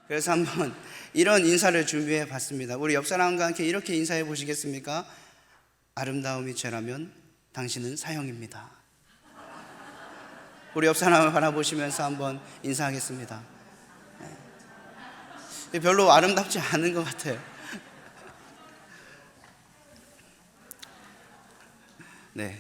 그래서 한번 이런 인사를 준비해 봤습니다. 우리 옆 사람과 함께 이렇게 인사해 보시겠습니까? 아름다움이 죄라면 당신은 사형입니다. 우리 옆 사람을 바라보시면서 한번 인사하겠습니다. 별로 아름답지 않은 것 같아요. 네,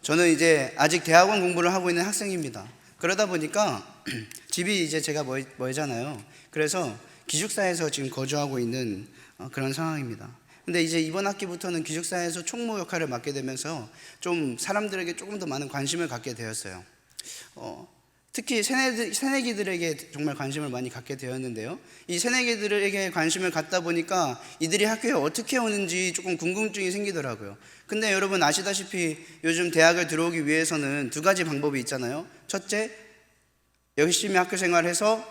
저는 이제 아직 대학원 공부를 하고 있는 학생입니다. 그러다 보니까 집이 이제 제가 멀잖아요. 그래서 기숙사에서 지금 거주하고 있는 그런 상황입니다. 근데 이제 이번 학기부터는 기숙사에서 총무 역할을 맡게 되면서 좀 사람들에게 조금 더 많은 관심을 갖게 되었어요. 특히 새내기들에게 정말 관심을 많이 갖게 되었는데요. 이 새내기들에게 관심을 갖다 보니까 이들이 학교에 어떻게 오는지 조금 궁금증이 생기더라고요. 근데 여러분 아시다시피 요즘 대학을 들어오기 위해서는 두 가지 방법이 있잖아요. 첫째, 열심히 학교 생활해서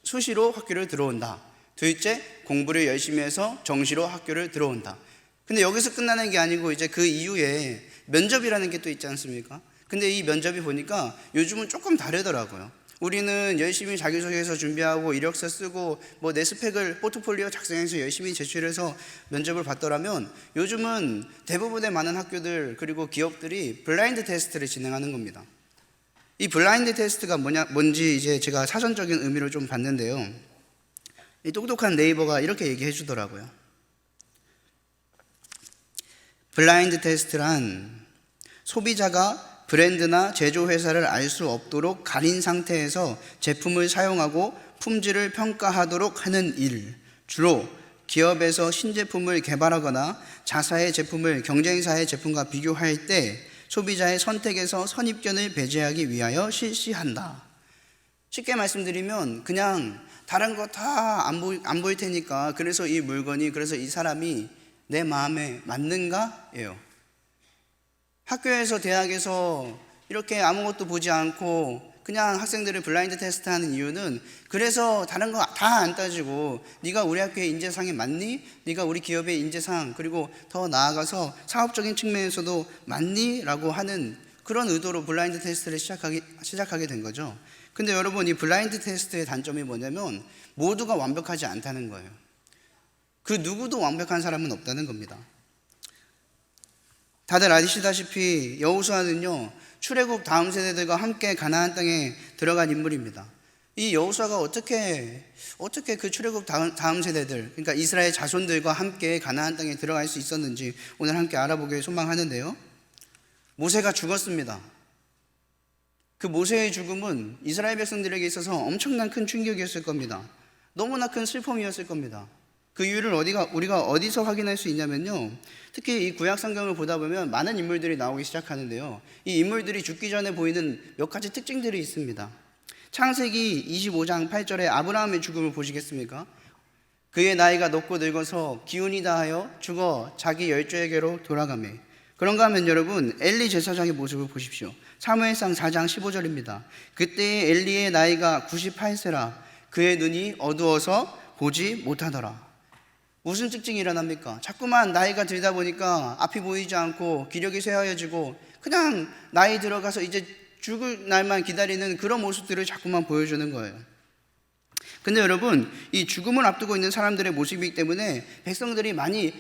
수시로 학교를 들어온다. 둘째, 공부를 열심히 해서 정시로 학교를 들어온다. 근데 여기서 끝나는 게 아니고 이제 그 이후에 면접이라는 게 또 있지 않습니까? 근데 이 면접이 보니까 요즘은 조금 다르더라고요. 우리는 열심히 자기소개서 준비하고 이력서 쓰고 뭐 내 스펙을 포트폴리오 작성해서 열심히 제출해서 면접을 받더라면 요즘은 대부분의 많은 학교들 그리고 기업들이 블라인드 테스트를 진행하는 겁니다. 이 블라인드 테스트가 뭔지 이제 제가 사전적인 의미를 좀 봤는데요. 이 똑똑한 네이버가 이렇게 얘기해 주더라고요. 블라인드 테스트란 소비자가 브랜드나 제조회사를 알 수 없도록 가린 상태에서 제품을 사용하고 품질을 평가하도록 하는 일, 주로 기업에서 신제품을 개발하거나 자사의 제품을 경쟁사의 제품과 비교할 때 소비자의 선택에서 선입견을 배제하기 위하여 실시한다. 쉽게 말씀드리면 그냥 다른 거 다 안 보일 테니까 그래서 이 물건이, 그래서 이 사람이 내 마음에 맞는가? 예요. 학교에서 대학에서 이렇게 아무것도 보지 않고 그냥 학생들을 블라인드 테스트 하는 이유는 그래서 다른 거 다 안 따지고 네가 우리 학교의 인재상에 맞니? 네가 우리 기업의 인재상 그리고 더 나아가서 사업적인 측면에서도 맞니? 라고 하는 그런 의도로 블라인드 테스트를 시작하게 된 거죠. 근데 여러분 이 블라인드 테스트의 단점이 뭐냐면 모두가 완벽하지 않다는 거예요. 그 누구도 완벽한 사람은 없다는 겁니다. 다들 아시다시피 여호수아는요 출애굽 다음 세대들과 함께 가나안 땅에 들어간 인물입니다. 이 여호수아가 어떻게 그 출애굽 다음 세대들, 그러니까 이스라엘 자손들과 함께 가나안 땅에 들어갈 수 있었는지 오늘 함께 알아보길 소망하는데요. 모세가 죽었습니다. 그 모세의 죽음은 이스라엘 백성들에게 있어서 엄청난 큰 충격이었을 겁니다. 너무나 큰 슬픔이었을 겁니다. 그 이유를 우리가 어디서 확인할 수 있냐면요, 특히 이 구약 성경을 보다 보면 많은 인물들이 나오기 시작하는데요, 이 인물들이 죽기 전에 보이는 몇 가지 특징들이 있습니다. 창세기 25장 8절에 아브라함의 죽음을 보시겠습니까? 그의 나이가 높고 늙어서 기운이 다하여 죽어 자기 열조에게로 돌아가매. 그런가 하면 여러분 엘리 제사장의 모습을 보십시오. 사무엘상 4장 15절입니다. 그때의 엘리의 나이가 98세라 그의 눈이 어두워서 보지 못하더라. 무슨 특징이 일어납니까? 자꾸만 나이가 들다 보니까 앞이 보이지 않고 기력이 쇠하여지고 그냥 나이 들어가서 이제 죽을 날만 기다리는 그런 모습들을 자꾸만 보여주는 거예요. 근데 여러분 이 죽음을 앞두고 있는 사람들의 모습이기 때문에 백성들이 많이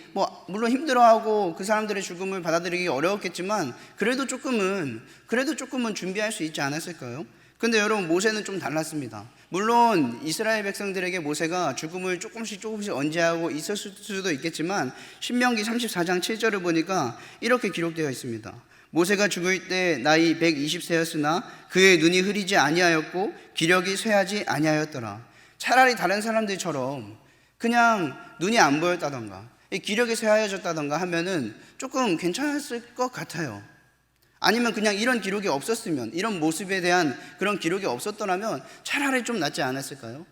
물론 힘들어하고 그 사람들의 죽음을 받아들이기 어려웠겠지만 그래도 조금은 준비할 수 있지 않았을까요? 근데 여러분 모세는 좀 달랐습니다. 물론 이스라엘 백성들에게 모세가 죽음을 조금씩 언제하고 있었을 수도 있겠지만 신명기 34장 7절을 보니까 이렇게 기록되어 있습니다. 모세가 죽을 때 나이 120세였으나 그의 눈이 흐리지 아니하였고 기력이 쇠하지 아니하였더라. 차라리 다른 사람들처럼 그냥 눈이 안 보였다던가 기력이 쇠하여졌다던가 하면은 조금 괜찮았을 것 같아요. 아니면 그냥 이런 기록이 없었으면, 이런 모습에 대한 그런 기록이 없었더라면 차라리 좀 낫지 않았을까요?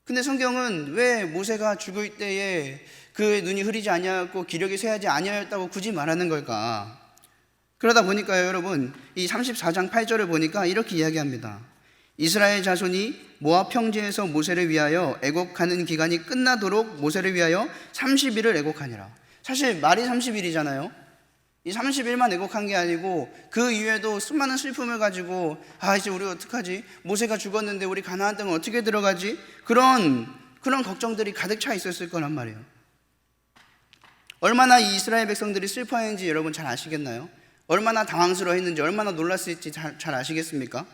근데 성경은 왜 모세가 죽을 때에 그의 눈이 흐리지 아니하였고 기력이 쇠하지 아니하였다고 굳이 말하는 걸까? 그러다 보니까요 여러분 이 34장 8절을 보니까 이렇게 이야기합니다. 이스라엘 자손이 모압 평지에서 모세를 위하여 애곡하는 기간이 끝나도록 모세를 위하여 30일을 애곡하니라. 사실 말이 30일이잖아요. 이 30일만 애곡한 게 아니고 그 이후에도 수많은 슬픔을 가지고 이제 우리 어떡하지? 모세가 죽었는데 우리 가나안 땅은 어떻게 들어가지? 그런 걱정들이 가득 차 있었을 거란 말이에요. 얼마나 이 이스라엘 백성들이 슬퍼했는지 여러분 잘 아시겠나요? 얼마나 당황스러워했는지, 얼마나 놀랐을지 잘 아시겠습니까?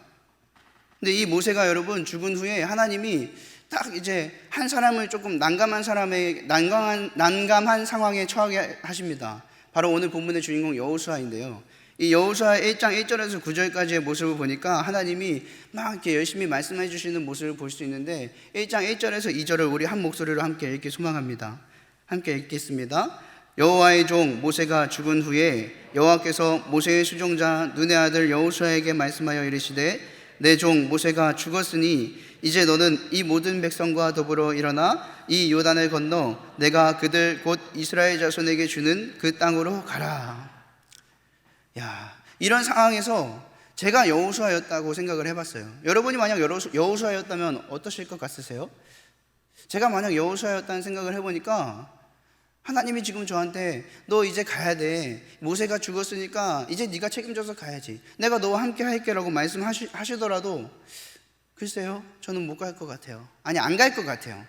근데 이 모세가 여러분 죽은 후에 하나님이 딱 이제 한 사람을 조금 난감한 상황에 처하게 하십니다. 바로 오늘 본문의 주인공 여호수아인데요. 이 여호수아 1장 1절에서 9절까지의 모습을 보니까 하나님이 막 이렇게 열심히 말씀해 주시는 모습을 볼 수 있는데 1장 1절에서 2절을 우리 한 목소리로 함께 읽기 소망합니다. 함께 읽겠습니다. 여호와의 종 모세가 죽은 후에 여호와께서 모세의 수종자 눈의 아들 여호수아에게 말씀하여 이르시되 내 종 모세가 죽었으니 이제 너는 이 모든 백성과 더불어 일어나 이 요단을 건너 내가 그들 곧 이스라엘 자손에게 주는 그 땅으로 가라. 이런 상황에서 제가 여호수아였다고 생각을 해봤어요. 여러분이 만약 여호수아였다면 어떠실 것 같으세요? 제가 만약 여호수아였다는 생각을 해보니까 하나님이 지금 저한테 너 이제 가야 돼. 모세가 죽었으니까 이제 네가 책임져서 가야지. 내가 너와 함께 할게 라고 말씀하시더라도 글쎄요, 저는 못 갈 것 같아요. 아니, 안 갈 것 같아요.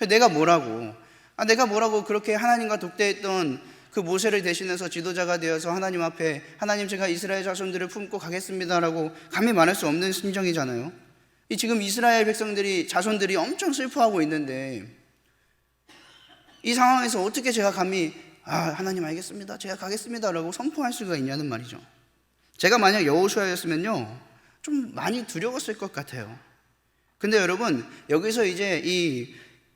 내가 뭐라고 그렇게 하나님과 독대했던 그 모세를 대신해서 지도자가 되어서 하나님 앞에 하나님 제가 이스라엘 자손들을 품고 가겠습니다라고 감히 말할 수 없는 심정이잖아요. 지금 이스라엘 자손들이 엄청 슬퍼하고 있는데 이 상황에서 어떻게 제가 감히 하나님 알겠습니다, 제가 가겠습니다 라고 선포할 수가 있냐는 말이죠. 제가 만약 여호수아였으면요 좀 많이 두려웠을 것 같아요. 근데 여러분 여기서 이제 이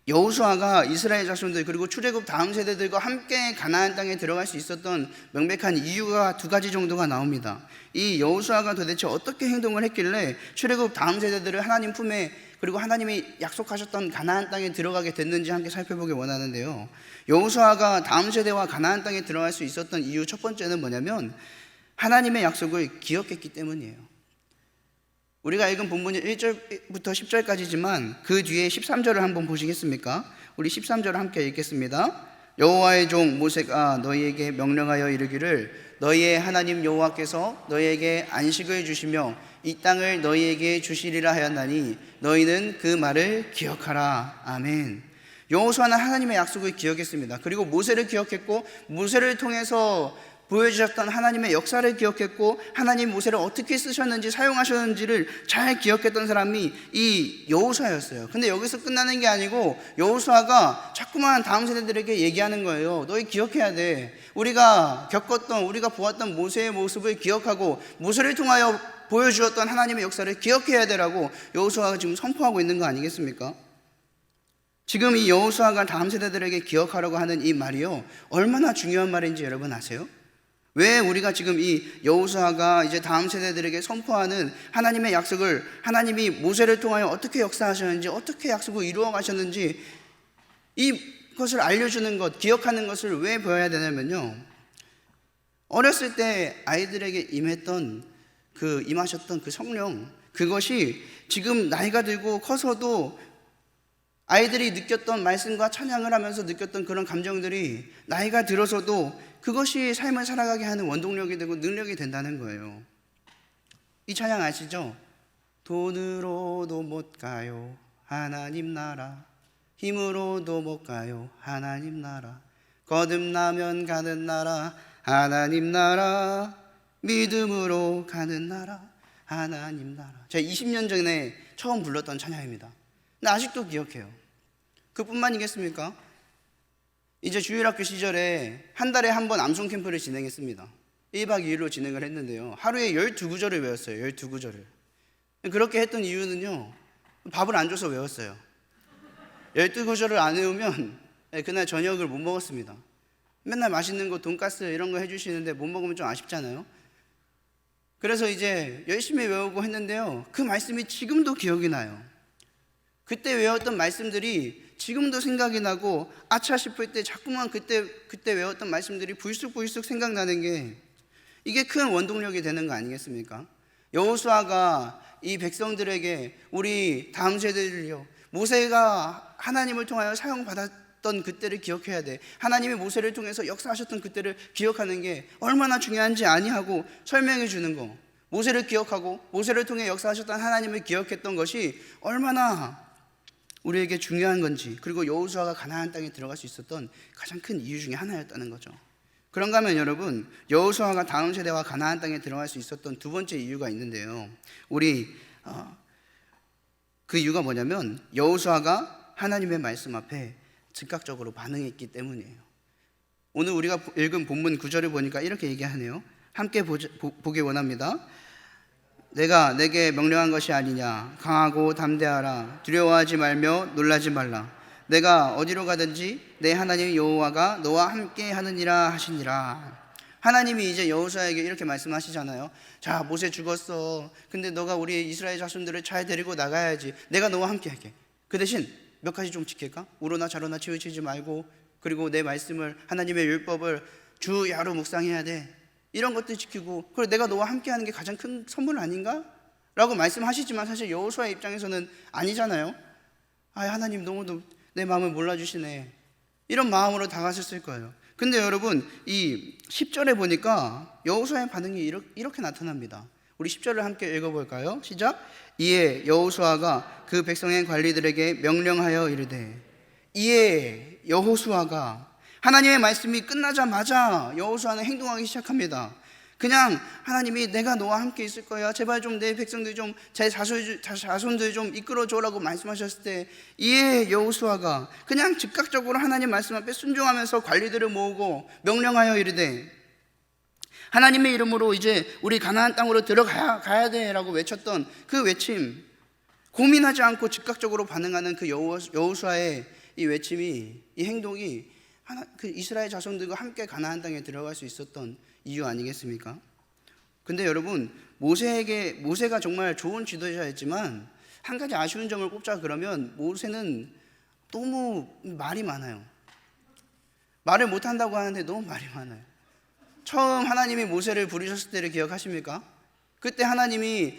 여호수아가 이스라엘 자손들 그리고 출애굽 다음 세대들과 함께 가나안 땅에 들어갈 수 있었던 명백한 이유가 두 가지 정도가 나옵니다. 이 여호수아가 도대체 어떻게 행동을 했길래 출애굽 다음 세대들을 하나님 품에 그리고 하나님이 약속하셨던 가나안 땅에 들어가게 됐는지 함께 살펴보기 원하는데요. 여호수아가 다음 세대와 가나안 땅에 들어갈 수 있었던 이유 첫 번째는 뭐냐면 하나님의 약속을 기억했기 때문이에요. 우리가 읽은 본문이 1절부터 10절까지지만 그 뒤에 13절을 한번 보시겠습니까? 우리 13절을 함께 읽겠습니다. 여호와의 종 모세가 너희에게 명령하여 이르기를 너희의 하나님 여호와께서 너희에게 안식을 주시며 이 땅을 너희에게 주시리라 하였나니 너희는 그 말을 기억하라. 아멘. 여호수아는 하나님의 약속을 기억했습니다. 그리고 모세를 기억했고 모세를 통해서 보여주셨던 하나님의 역사를 기억했고 하나님 모세를 어떻게 쓰셨는지 사용하셨는지를 잘 기억했던 사람이 이 여호수아였어요. 근데 여기서 끝나는 게 아니고 여호수아가 자꾸만 다음 세대들에게 얘기하는 거예요. 너희 기억해야 돼. 우리가 보았던 모세의 모습을 기억하고 모세를 통하여 보여주었던 하나님의 역사를 기억해야 되라고 여호수아가 지금 선포하고 있는 거 아니겠습니까? 지금 이 여호수아가 다음 세대들에게 기억하라고 하는 이 말이요 얼마나 중요한 말인지 여러분 아세요? 왜 우리가 지금 이 여호수아가 이제 다음 세대들에게 선포하는 하나님의 약속을 하나님이 모세를 통하여 어떻게 역사하셨는지 어떻게 약속을 이루어 가셨는지 이것을 알려주는 것, 기억하는 것을 왜 배워야 되냐면요 어렸을 때 아이들에게 임하셨던 그 성령, 그것이 지금 나이가 들고 커서도 아이들이 느꼈던 말씀과 찬양을 하면서 느꼈던 그런 감정들이 나이가 들어서도 그것이 삶을 살아가게 하는 원동력이 되고 능력이 된다는 거예요. 이 찬양 아시죠? 돈으로도 못 가요 하나님 나라, 힘으로도 못 가요 하나님 나라, 거듭나면 가는 나라 하나님 나라, 믿음으로 가는 나라 하나님 나라. 제가 20년 전에 처음 불렀던 찬양입니다. 근데 아직도 기억해요. 그뿐만이겠습니까? 이제 주일학교 시절에 한 달에 한 번 암송 캠프를 진행했습니다. 1박 2일로 진행을 했는데요 하루에 12구절을 외웠어요. 12구절을. 그렇게 했던 이유는요 밥을 안 줘서 외웠어요. 12구절을 안 외우면 그날 저녁을 못 먹었습니다. 맨날 맛있는 거 돈가스 이런 거 해주시는데 못 먹으면 좀 아쉽잖아요. 그래서 이제 열심히 외우고 했는데요 그 말씀이 지금도 기억이 나요. 그때 외웠던 말씀들이 지금도 생각이 나고 아차 싶을 때 자꾸만 그때 외웠던 말씀들이 불쑥불쑥 생각나는 게 이게 큰 원동력이 되는 거 아니겠습니까? 여호수아가 이 백성들에게 우리 다음 세대들이요 모세가 하나님을 통하여 역사하셨던 그때를 기억해야 돼. 하나님이 모세를 통해서 역사하셨던 그때를 기억하는 게 얼마나 중요한지 아니하고 설명해 주는 거. 모세를 기억하고 모세를 통해 역사하셨던 하나님을 기억했던 것이 얼마나 우리에게 중요한 건지, 그리고 여호수아가 가나안 땅에 들어갈 수 있었던 가장 큰 이유 중에 하나였다는 거죠. 그런가 하면 여러분, 여호수아가 다음 세대와 가나안 땅에 들어갈 수 있었던 두 번째 이유가 있는데요. 그 이유가 뭐냐면 여호수아가 하나님의 말씀 앞에 즉각적으로 반응했기 때문이에요. 오늘 우리가 읽은 본문 9절을 보니까 이렇게 얘기하네요. 함께 보기 원합니다. 내가 내게 명령한 것이 아니냐. 강하고 담대하라. 두려워하지 말며 놀라지 말라. 내가 어디로 가든지 내 하나님 여호와가 너와 함께 하느니라 하시니라. 하나님이 이제 여호수아에게 이렇게 말씀하시잖아요. 자, 모세 죽었어. 근데 너가 우리 이스라엘 자손들을 잘 데리고 나가야지. 내가 너와 함께 할게. 그 대신 몇 가지 좀 지킬까? 우로나 자로나 치우치지 말고, 그리고 내 말씀을, 하나님의 율법을 주 야로 묵상해야 돼. 이런 것들 지키고, 그리고 내가 너와 함께 하는 게 가장 큰 선물 아닌가? 라고 말씀하시지만 사실 여호수아의 입장에서는 아니잖아요. 아, 하나님 너무 내 마음을 몰라주시네. 이런 마음으로 다가섰을 거예요. 근데 여러분, 이 10절에 보니까 여호수아의 반응이 이렇게 나타납니다. 우리 10절을 함께 읽어볼까요? 시작. 이에 여호수아가 그 백성의 관리들에게 명령하여 이르되. 이에 여호수아가, 하나님의 말씀이 끝나자마자 여호수아는 행동하기 시작합니다. 그냥 하나님이 내가 너와 함께 있을 거야, 제발 좀 내 백성들 좀, 제 자손들 좀 이끌어줘라고 말씀하셨을 때, 이에 여호수아가 그냥 즉각적으로 하나님 말씀 앞에 순종하면서 관리들을 모으고 명령하여 이르되, 하나님의 이름으로 이제 우리 가나안 땅으로 들어가야 돼라고 외쳤던 그 외침, 고민하지 않고 즉각적으로 반응하는 그 여호수아의 이 외침이, 이 행동이 그 이스라엘 자손들과 함께 가나안 땅에 들어갈 수 있었던 이유 아니겠습니까? 근데 여러분, 모세가 정말 좋은 지도자였지만 한 가지 아쉬운 점을 꼽자 그러면 모세는 너무 말이 많아요. 말을 못한다고 하는데 너무 말이 많아요. 처음 하나님이 모세를 부르셨을 때를 기억하십니까? 그때 하나님이,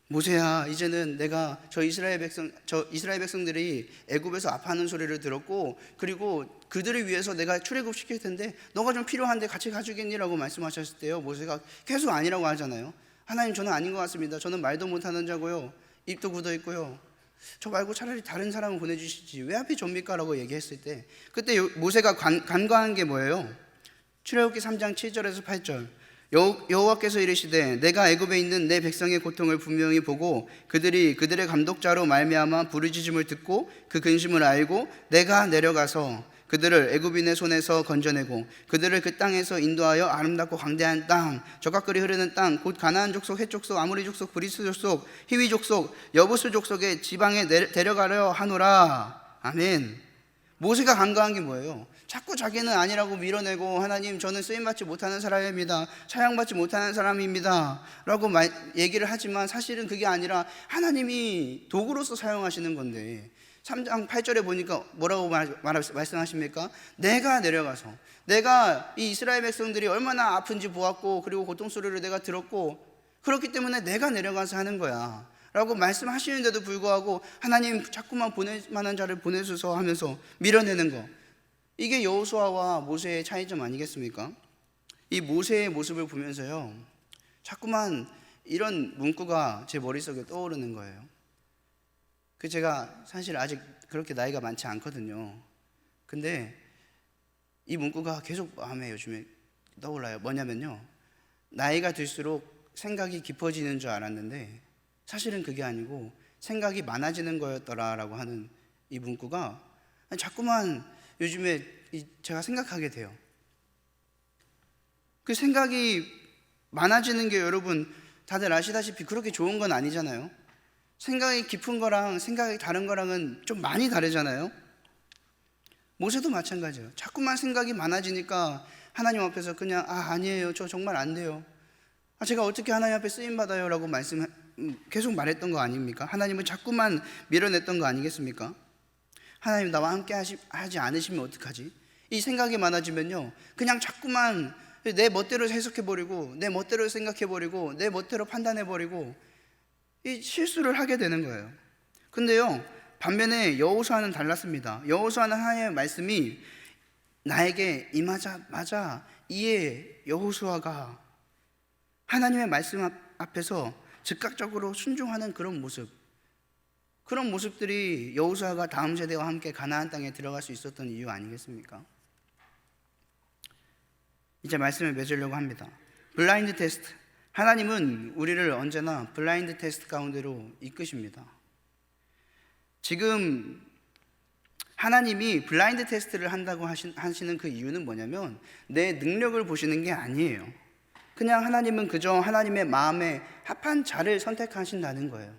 모세야, 이제는 내가 저 이스라엘 백성들이 애굽에서 아파하는 소리를 들었고, 그리고 그들을 위해서 내가 출애굽시킬 텐데 너가 좀 필요한데 같이 가주겠니라고 말씀하셨을 때요, 모세가 계속 아니라고 하잖아요. 하나님, 저는 아닌 것 같습니다. 저는 말도 못하는 자고요, 입도 굳어 있고요, 저 말고 차라리 다른 사람을 보내주시지 왜 하필 접니까? 라고 얘기했을 때, 그때 모세가 간과한 게 뭐예요? 출애굽기 3장 7절에서 8절. 여호와께서 이르시되, 내가 애굽에 있는 내 백성의 고통을 분명히 보고 그들이 그들의 감독자로 말미암아 부르짖음을 듣고 그 근심을 알고 내가 내려가서 그들을 애굽인의 손에서 건져내고 그들을 그 땅에서 인도하여 아름답고 광대한 땅, 적각거리 흐르는 땅, 곧 가나안 족속, 헷 족속, 아모리 족속, 브리스 족속, 히위 족속, 여부스 족속의 지방에 데려가려 하노라. 아멘. 모세가 간과한 게 뭐예요? 자꾸 자기는 아니라고 밀어내고, 하나님, 저는 쓰임받지 못하는 사람입니다, 사용받지 못하는 사람입니다 라고 얘기를 하지만 사실은 그게 아니라 하나님이 도구로서 사용하시는 건데, 3장 8절에 보니까 뭐라고 말씀하십니까? 내가 내려가서, 내가 이 이스라엘 백성들이 얼마나 아픈지 보았고, 그리고 고통소리를 내가 들었고, 그렇기 때문에 내가 내려가서 하는 거야 라고 말씀하시는데도 불구하고 하나님, 자꾸만 보낼 만한 자를 보내소서 하면서 밀어내는 거, 이게 여호수아와 모세의 차이점 아니겠습니까? 이 모세의 모습을 보면서요, 자꾸만 이런 문구가 제 머릿속에 떠오르는 거예요. 제가 사실 아직 그렇게 나이가 많지 않거든요. 근데 이 문구가 계속 마음에 요즘에 떠올라요. 뭐냐면요, 나이가 들수록 생각이 깊어지는 줄 알았는데 사실은 그게 아니고 생각이 많아지는 거였더라라고 하는 이 문구가 자꾸만 요즘에 제가 생각하게 돼요. 그 생각이 많아지는 게 여러분 다들 아시다시피 그렇게 좋은 건 아니잖아요. 생각이 깊은 거랑 생각이 다른 거랑은 좀 많이 다르잖아요. 모세도 마찬가지예요. 자꾸만 생각이 많아지니까 하나님 앞에서 그냥 아니에요, 저 정말 안 돼요, 제가 어떻게 하나님 앞에 쓰임받아요 라고 계속 말했던 거 아닙니까? 하나님은 자꾸만 밀어냈던 거 아니겠습니까? 하나님, 나와 함께 하지 않으시면 어떡하지? 이 생각이 많아지면요, 그냥 자꾸만 내 멋대로 해석해버리고, 내 멋대로 생각해버리고, 내 멋대로 판단해버리고 이 실수를 하게 되는 거예요. 근데요, 반면에 여호수아는 달랐습니다. 여호수아는 하나님의 말씀이 나에게 임하자마자 이에 여호수아가 하나님의 말씀 앞에서 즉각적으로 순종하는 그런 모습들이 여호수아가 다음 세대와 함께 가나안 땅에 들어갈 수 있었던 이유 아니겠습니까? 이제 말씀을 맺으려고 합니다. 블라인드 테스트. 하나님은 우리를 언제나 블라인드 테스트 가운데로 이끄십니다. 지금 하나님이 블라인드 테스트를 한다고 하시는 그 이유는 뭐냐면 내 능력을 보시는 게 아니에요. 그냥 하나님은 그저 하나님의 마음에 합한 자를 선택하신다는 거예요.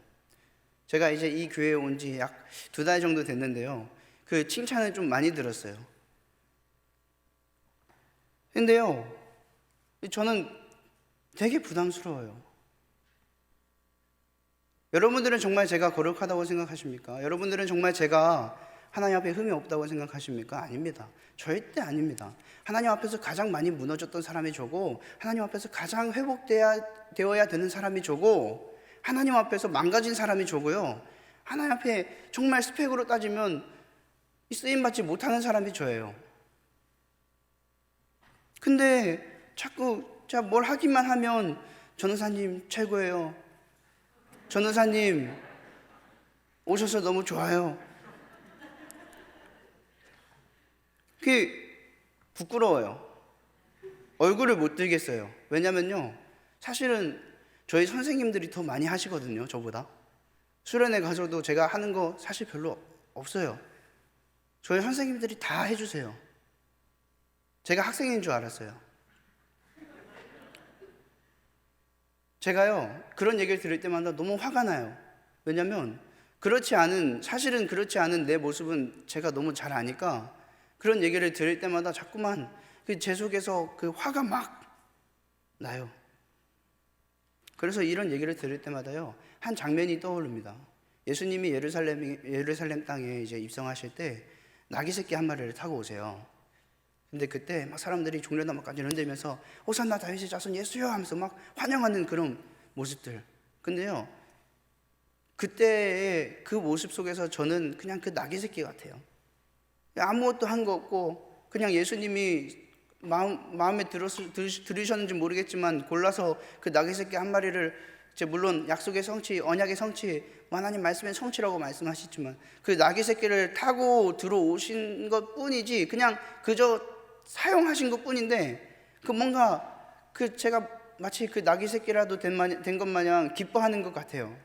제가 이제 이 교회에 온 지 약 2달 정도 됐는데요, 그 칭찬을 좀 많이 들었어요. 근데요, 저는 되게 부담스러워요. 여러분들은 정말 제가 거룩하다고 생각하십니까? 여러분들은 정말 제가 하나님 앞에 흠이 없다고 생각하십니까? 아닙니다. 절대 아닙니다. 하나님 앞에서 가장 많이 무너졌던 사람이 저고, 하나님 앞에서 가장 회복되어야 되는 사람이 저고, 하나님 앞에서 망가진 사람이 저고요, 하나님 앞에 정말 스펙으로 따지면 쓰임받지 못하는 사람이 저예요. 근데 자꾸 제가 뭘 하기만 하면 전도사님 최고예요, 전도사님 오셔서 너무 좋아요, 그게 부끄러워요. 얼굴을 못 들겠어요. 왜냐면요, 사실은 저희 선생님들이 더 많이 하시거든요, 저보다. 수련회 가서도 제가 하는 거 사실 별로 없어요. 저희 선생님들이 다 해주세요. 제가 학생인 줄 알았어요. 제가요, 그런 얘기를 들을 때마다 너무 화가 나요. 왜냐면 사실은 그렇지 않은 내 모습은 제가 너무 잘 아니까 그런 얘기를 들을 때마다 자꾸만 제 속에서 그 화가 막 나요. 그래서 이런 얘기를 들을 때마다요, 한 장면이 떠오릅니다. 예수님이 예루살렘 땅에 이제 입성하실 때 나귀 새끼 한 마리를 타고 오세요. 근데 그때 막 사람들이 종려나무까지 흔들면서 호산나 다윗의 자손 예수여 하면서 막 환영하는 그런 모습들. 근데요, 그때의 그 모습 속에서 저는 그냥 그 나귀 새끼 같아요. 아무것도 한 거 없고 그냥 예수님이 마음에 들으셨는지 모르겠지만 골라서 그 나귀 새끼 한 마리를, 물론 약속의 성취, 언약의 성취, 하나님 말씀의 성취라고 말씀하시지만 그 나귀 새끼를 타고 들어오신 것 뿐이지 그냥 그저 사용하신 것 뿐인데, 뭔가 제가 마치 그 나귀 새끼라도 된 것 마냥 기뻐하는 것 같아요.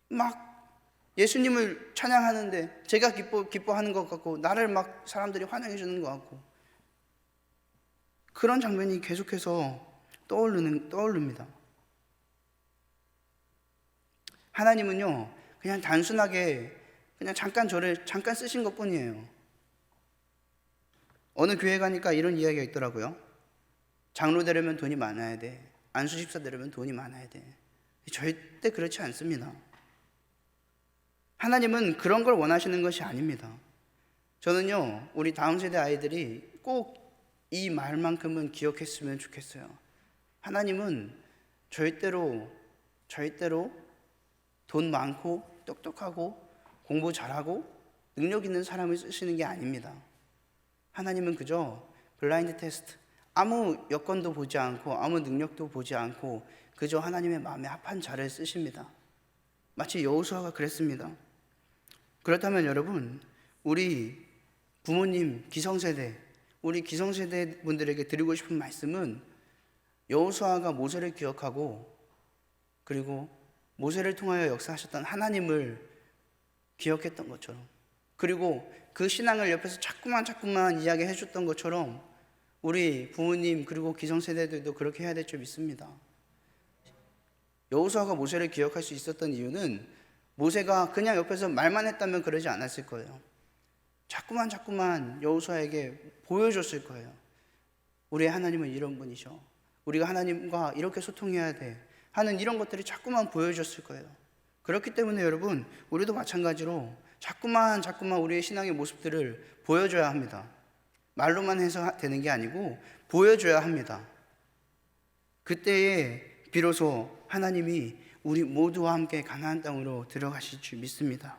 막 예수님을 찬양하는데 제가 기뻐하는 것 같고, 나를 막 사람들이 환영해 주는 것 같고, 그런 장면이 계속해서 떠오릅니다. 하나님은요, 그냥 단순하게 그냥 저를 잠깐 쓰신 것 뿐이에요. 어느 교회 가니까 이런 이야기가 있더라고요. 장로 되려면 돈이 많아야 돼. 안수집사 되려면 돈이 많아야 돼. 절대 그렇지 않습니다. 하나님은 그런 걸 원하시는 것이 아닙니다. 저는요, 우리 다음 세대 아이들이 꼭 이 말만큼은 기억했으면 좋겠어요. 하나님은 절대로 돈 많고 똑똑하고 공부 잘하고 능력 있는 사람을 쓰시는 게 아닙니다. 하나님은 그저 블라인드 테스트, 아무 여건도 보지 않고 아무 능력도 보지 않고 그저 하나님의 마음에 합한 자를 쓰십니다. 마치 여호수아가 그랬습니다. 그렇다면 여러분, 우리 부모님 우리 기성세대 분들에게 드리고 싶은 말씀은, 여호수아가 모세를 기억하고 그리고 모세를 통하여 역사하셨던 하나님을 기억했던 것처럼, 그리고 그 신앙을 옆에서 자꾸만 이야기해 줬던 것처럼 우리 부모님 그리고 기성세대들도 그렇게 해야 될 줄 믿습니다. 여호수아가 모세를 기억할 수 있었던 이유는 모세가 그냥 옆에서 말만 했다면 그러지 않았을 거예요. 자꾸만 여호수아에게 보여줬을 거예요. 우리의 하나님은 이런 분이셔, 우리가 하나님과 이렇게 소통해야 돼 하는 이런 것들이 자꾸만 보여줬을 거예요. 그렇기 때문에 여러분, 우리도 마찬가지로 자꾸만 우리의 신앙의 모습들을 보여줘야 합니다. 말로만 해서 되는 게 아니고 보여줘야 합니다. 그때에 비로소 하나님이 우리 모두와 함께 가나안 땅으로 들어가실 줄 믿습니다.